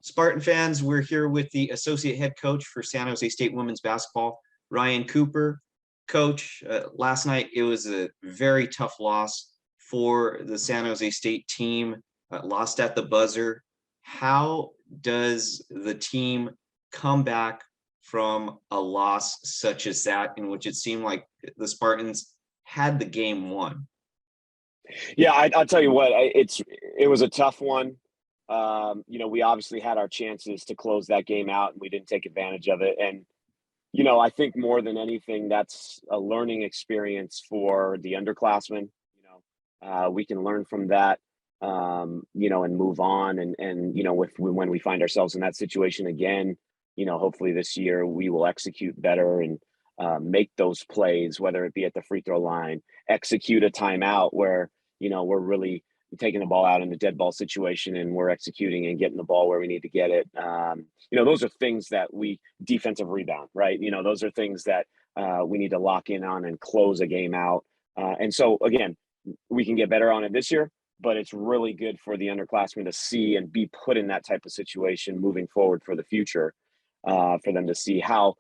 Spartan fans, we're here with the associate head coach for San Jose State women's basketball, Ryan Cooper. Coach, last night it was a very tough loss for the San Jose State team, lost at the buzzer. How does the team come back from a loss such as that, in which it seemed like the Spartans had the game won? Yeah, I'll tell you what, it was a tough one. We obviously had our chances to close that game out, and we didn't take advantage of it. And I think more than anything, that's a learning experience for the underclassmen. We can learn from that, and move on. And when we find ourselves in that situation again, hopefully this year we will execute better and make those plays, whether it be at the free throw line, execute a timeout where, we're really taking the ball out in the dead ball situation and we're executing and getting the ball where we need to get it. Those are things that defensive rebound, right? Those are things that we need to lock in on and close a game out. And so again, we can get better on it this year, but it's really good for the underclassmen to see and be put in that type of situation moving forward for the future, for them to see how,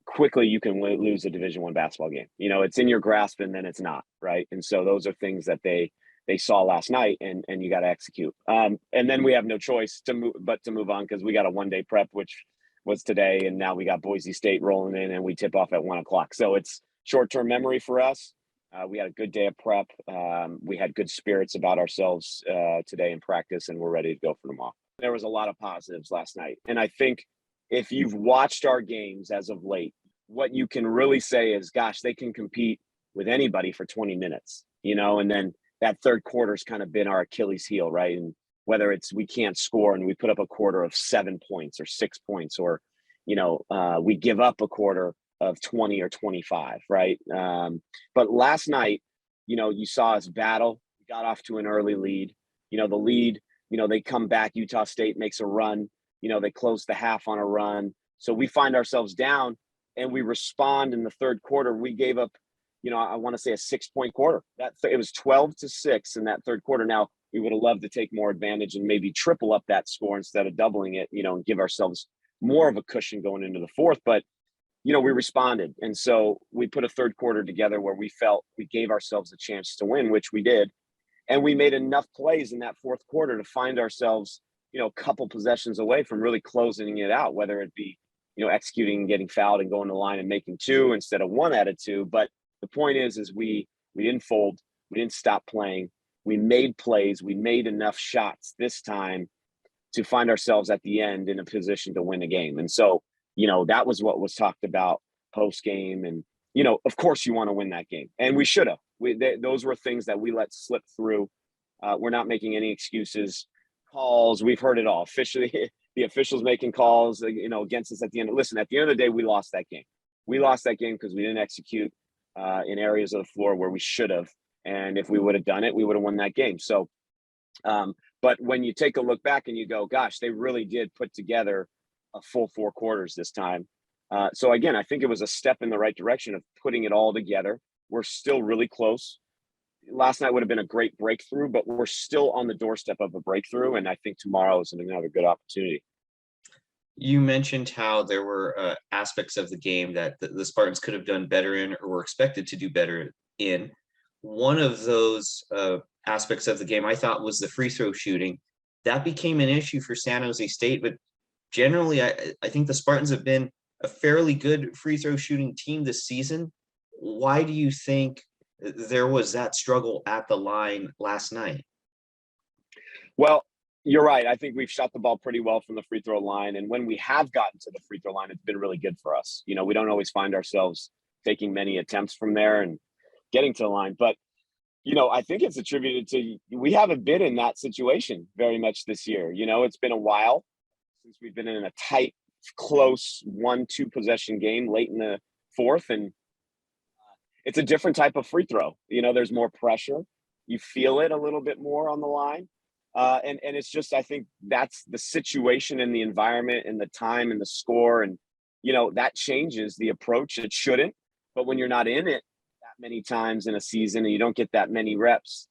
quickly you can lose a Division I basketball game. It's in your grasp and then it's not, right? And so those are things that they saw last night, and you got to execute. And then we have no choice to move on, because we got a one-day prep, which was today, and now we got Boise State rolling in, and we tip off at 1:00. So it's short-term memory for us. We had a good day of prep. We had good spirits about ourselves today in practice, and we're ready to go for tomorrow. There was a lot of positives last night, and I think if you've watched our games as of late, what you can really say is, gosh, they can compete with anybody for 20 minutes, and then that third quarter's kind of been our Achilles heel, right? And whether it's we can't score and we put up a quarter of 7 points or 6 points, or, we give up a quarter of 20 or 25, right? But last night, you saw us battle. We got off to an early lead. The lead, they come back. Utah State makes a run. They close the half on a run. So we find ourselves down and we respond in the third quarter. We gave up, I want to say a 6-point quarter. It was 12-6 in that third quarter. Now, we would have loved to take more advantage and maybe triple up that score instead of doubling it, and give ourselves more of a cushion going into the fourth. But, we responded. And so we put a third quarter together where we felt we gave ourselves a chance to win, which we did. And we made enough plays in that fourth quarter to find ourselves, a couple possessions away from really closing it out, whether it be, executing and getting fouled and going to the line and making 2 instead of 1 out of 2. But the point is we didn't fold. We didn't stop playing. We made plays. We made enough shots this time to find ourselves at the end in a position to win a game. And so, that was what was talked about post game. And, of course you want to win that game, and we should have. Those were things that we let slip through. We're not making any excuses. Calls, we've heard it all. Officially, the officials making calls, against us at the end. Listen, at the end of the day, we lost that game. We lost that game because we didn't execute in areas of the floor where we should have. And if we would have done it, we would have won that game. So, but when you take a look back and you go, gosh, they really did put together a full 4 quarters this time. So again, I think it was a step in the right direction of putting it all together. We're still really close. Last night would have been a great breakthrough, but we're still on the doorstep of a breakthrough. And I think tomorrow is another good opportunity. You mentioned how there were aspects of the game that the Spartans could have done better in, or were expected to do better in. One of those aspects of the game I thought was the free throw shooting. That became an issue for San Jose State, but generally I think the Spartans have been a fairly good free throw shooting team this season. Why do you think there was that struggle at the line last night? Well, you're right. I think we've shot the ball pretty well from the free throw line. And when we have gotten to the free throw line, it's been really good for us. We don't always find ourselves taking many attempts from there and getting to the line. But, I think it's attributed to, we haven't been in that situation very much this year. It's been a while since we've been in a tight, close 1-2 possession game late in the fourth. And it's a different type of free throw. There's more pressure. You feel it a little bit more on the line. And it's just, I think that's the situation and the environment and the time and the score. And, that changes the approach. It shouldn't. But when you're not in it that many times in a season and you don't get that many reps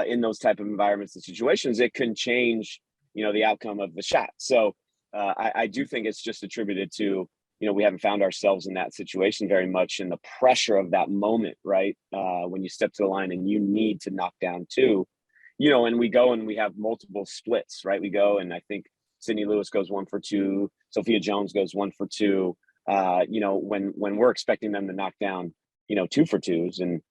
in those type of environments and situations, it can change, the outcome of the shot. So I do think it's just attributed to, we haven't found ourselves in that situation very much, and the pressure of that moment, right? When you step to the line and you need to knock down two, and we go and we have multiple splits, right? We go and I think Sydney Lewis goes 1 for 2, Sophia Jones goes 1 for 2. When we're expecting them to knock down, 2 for 2s. And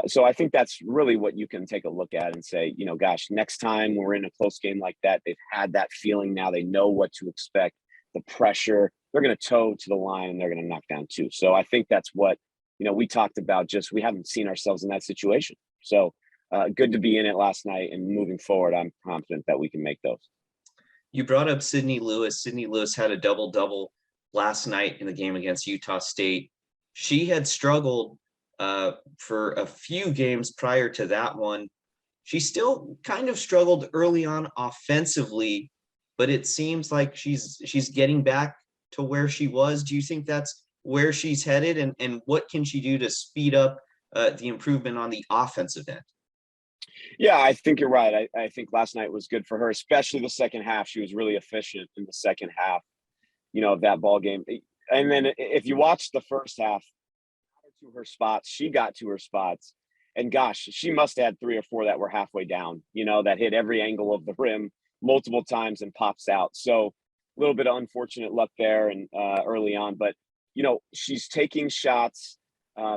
so I think that's really what you can take a look at and say, gosh, next time we're in a close game like that, they've had that feeling now, they know what to expect, the pressure, they're going to toe to the line and they're going to knock down 2. So I think that's what, we talked about, just we haven't seen ourselves in that situation. So good to be in it last night, and moving forward, I'm confident that we can make those. You brought up Sydney Lewis. Sydney Lewis had a double-double last night in the game against Utah State. She had struggled for a few games prior to that one. She still kind of struggled early on offensively, but it seems like she's getting back to where she was. Do you think that's where she's headed? And what can she do to speed up the improvement on the offensive end? Yeah, I think you're right. I think last night was good for her, especially the second half. She was really efficient in the second half, of that ball game. And then if you watch the first half, to her spots, she got to her spots, and gosh, she must have had 3 or 4 that were halfway down, that hit every angle of the rim multiple times and pops out. So a little bit of unfortunate luck there and early on, but she's taking shots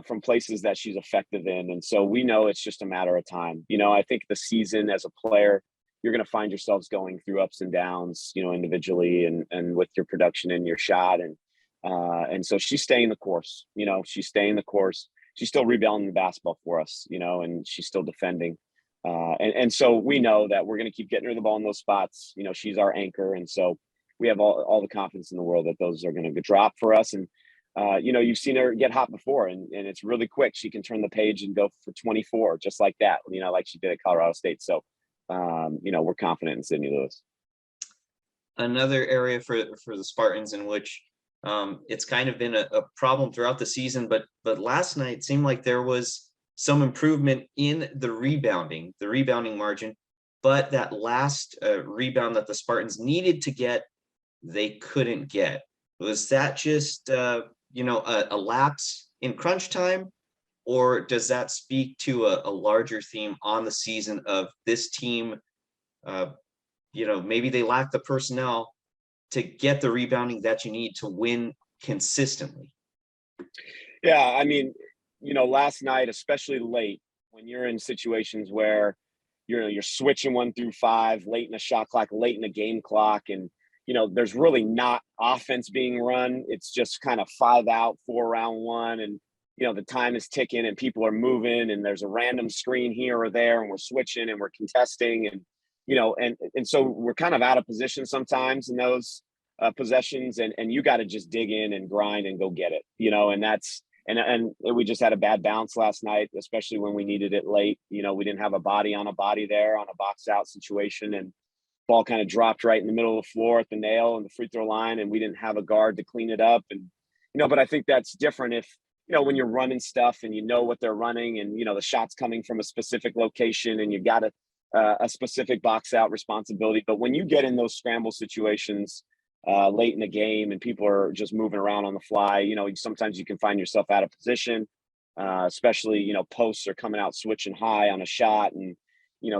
from places that she's effective in, and so we know it's just a matter of time. I think the season as a player, you're going to find yourselves going through ups and downs, individually and with your production and your shot, and so she's staying the course. She's staying the course. She's still rebounding the basketball for us, and she's still defending. And so we know that we're going to keep getting her the ball in those spots. She's our anchor, and so we have all the confidence in the world that those are going to drop for us. And you've seen her get hot before, and it's really quick. She can turn the page and go for 24 just like that, like she did at Colorado State. So, we're confident in Sydney Lewis. Another area for the Spartans in which it's kind of been a problem throughout the season, but last night seemed like there was some improvement in the rebounding margin, but that last rebound that the Spartans needed to get, they couldn't get. Was that just a lapse in crunch time, or does that speak to a larger theme on the season of this team? Maybe they lack the personnel to get the rebounding that you need to win consistently. Yeah, I mean, last night, especially late, when you're in situations where you're switching 1 through 5, late in the shot clock, late in the game clock, and there's really not offense being run. It's just kind of 5 out, 4 round 1, and the time is ticking and people are moving, and there's a random screen here or there, and we're switching and we're contesting, and and so we're kind of out of position sometimes in those possessions, and you got to just dig in and grind and go get it, and that's and we just had a bad bounce last night, especially when we needed it late. We didn't have a body on a body there on a box out situation, and ball kind of dropped right in the middle of the floor at the nail and the free throw line, and we didn't have a guard to clean it up. And but I think that's different if when you're running stuff and what they're running, and the shot's coming from a specific location and you got a specific box out responsibility. But when you get in those scramble situations late in the game and people are just moving around on the fly, sometimes you can find yourself out of position, especially posts are coming out switching high on a shot, and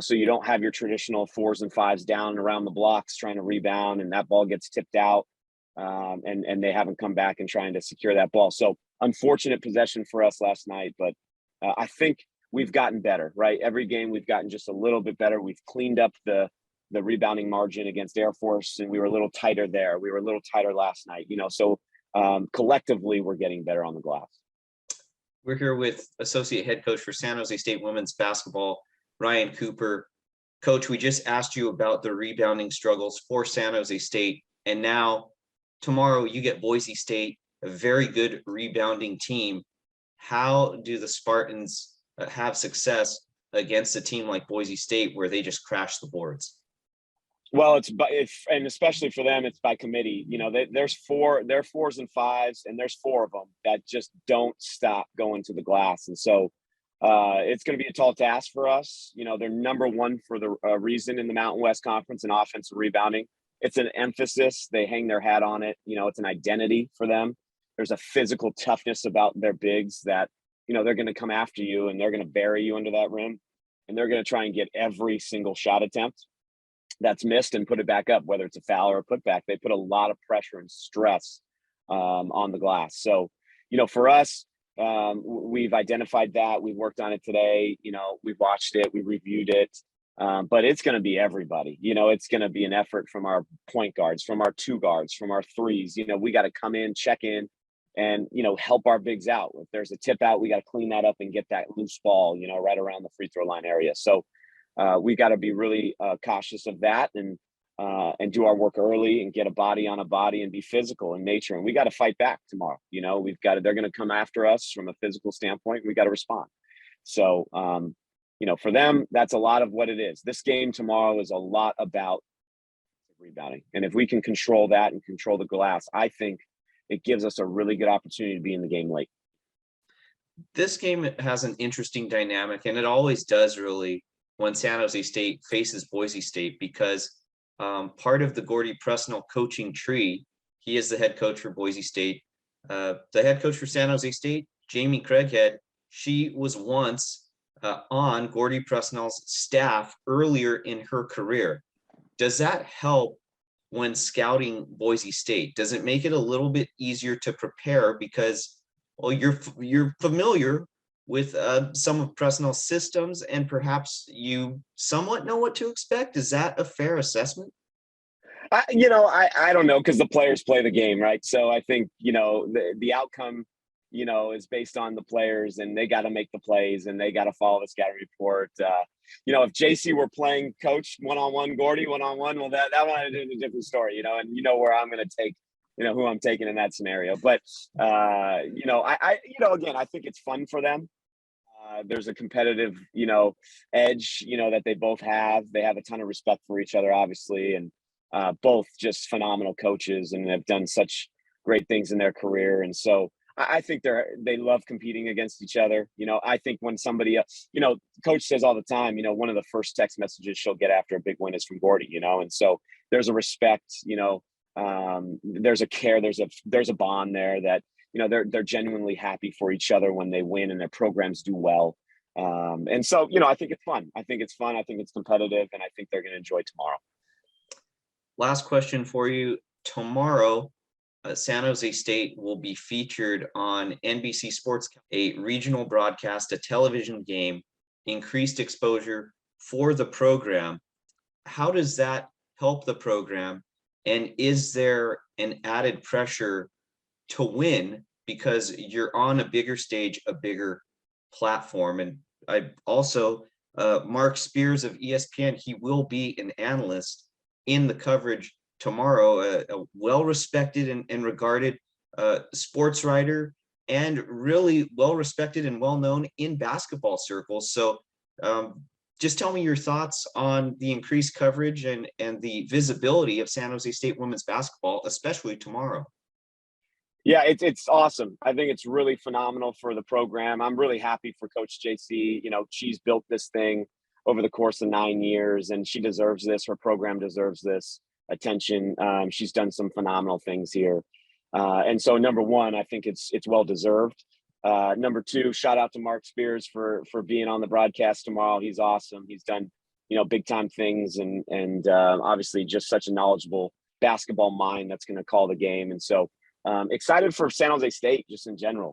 so you don't have your traditional 4s and 5s down and around the blocks trying to rebound, and that ball gets tipped out, and they haven't come back and trying to secure that ball. So unfortunate possession for us last night, but I think we've gotten better, right? Every game we've gotten just a little bit better. We've cleaned up the rebounding margin against Air Force, and we were a little tighter there. We were a little tighter last night, so collectively we're getting better on the glass. We're here with associate head coach for San Jose State women's basketball, Ryan Cooper. Coach, we just asked you about the rebounding struggles for San Jose State, and now tomorrow you get Boise State, a very good rebounding team. How do the Spartans have success against a team like Boise State where they just crash the boards? Well, and especially for them, it's by committee. There's 4s and 5s, and there's 4 of them that just don't stop going to the glass. And so, It's going to be a tall task for us. You know, they're number one for the reason in the Mountain West Conference in offensive rebounding. It's an emphasis. They hang their hat on it. You know, it's an identity for them. There's a physical toughness about their bigs that, you know, they're going to come after you and they're going to bury you under that rim. And they're going to try and get every single shot attempt that's missed and put it back up, whether it's a foul or a putback. They put a lot of pressure and stress on the glass. So, you know, for us, we've identified that. We've worked on it today. You know, we've watched it, we reviewed it. But it's going to be everybody. You know, it's going to be an effort from our point guards, from our two guards, from our threes. You know, we got to come in, check in, and, you know, help our bigs out. If there's a tip out, we got to clean that up and get that loose ball, you know, right around the free throw line area. So we got to be really cautious of that and do our work early and get a body on a body and be physical in nature. And we got to fight back tomorrow. You know, they're going to come after us from a physical standpoint. We got to respond. So, you know, for them, that's a lot of what it is. This game tomorrow is a lot about rebounding. And if we can control that and control the glass, I think it gives us a really good opportunity to be in the game late. This game has an interesting dynamic, and it always does really when San Jose State faces Boise State, because part of the Gordy Presnell coaching tree, he is the head coach for Boise State. The head coach for San Jose State, Jamie Craighead, she was once on Gordy Presnell's staff earlier in her career. Does that help when scouting Boise State? Does it make it a little bit easier to prepare because, well, you're familiar with some of Presnell's systems and perhaps you somewhat know what to expect? Is that a fair assessment? I don't know, because the players play the game, right? So I think, you know, the outcome, you know, is based on the players, and they got to make the plays and they got to follow the scouting report. You know, if JC were playing coach one-on-one, Gordy one-on-one, well, that one is a different story, you know, and you know where I'm going to take, you know, who I'm taking in that scenario. But, you know, again, I think it's fun for them. There's a competitive, you know, edge, you know, that they both have. They have a ton of respect for each other, obviously, and both just phenomenal coaches and have done such great things in their career. And so I think they love competing against each other. You know, I think when somebody else, you know, coach says all the time, you know, one of the first text messages she'll get after a big win is from Gordy, you know, and so there's a respect, you know, there's a care, there's a bond there that, you know, they're genuinely happy for each other when they win and their programs do well. And so, you know, I think it's fun. I think it's competitive, and I think they're going to enjoy tomorrow. Last question for you. Tomorrow, San Jose State will be featured on NBC Sports, a regional broadcast, a television game, increased exposure for the program. How does that help the program? And is there an added pressure to win because you're on a bigger stage, a bigger platform? And I also, Mark Spears of ESPN, he will be an analyst in the coverage tomorrow, a well-respected and regarded sports writer, and really well-respected and well-known in basketball circles. So just tell me your thoughts on the increased coverage and the visibility of San Jose State women's basketball, especially tomorrow. Yeah, it's awesome. I think it's really phenomenal for the program. I'm really happy for Coach JC. You know, she's built this thing over the course of 9 years, and she deserves this. Her program deserves this attention. She's done some phenomenal things here. And so number one, I think it's well deserved. Number two, shout out to Mark Spears for being on the broadcast tomorrow. He's awesome. He's done, you know, big time things, and obviously just such a knowledgeable basketball mind that's going to call the game. And so excited for San Jose State just in general.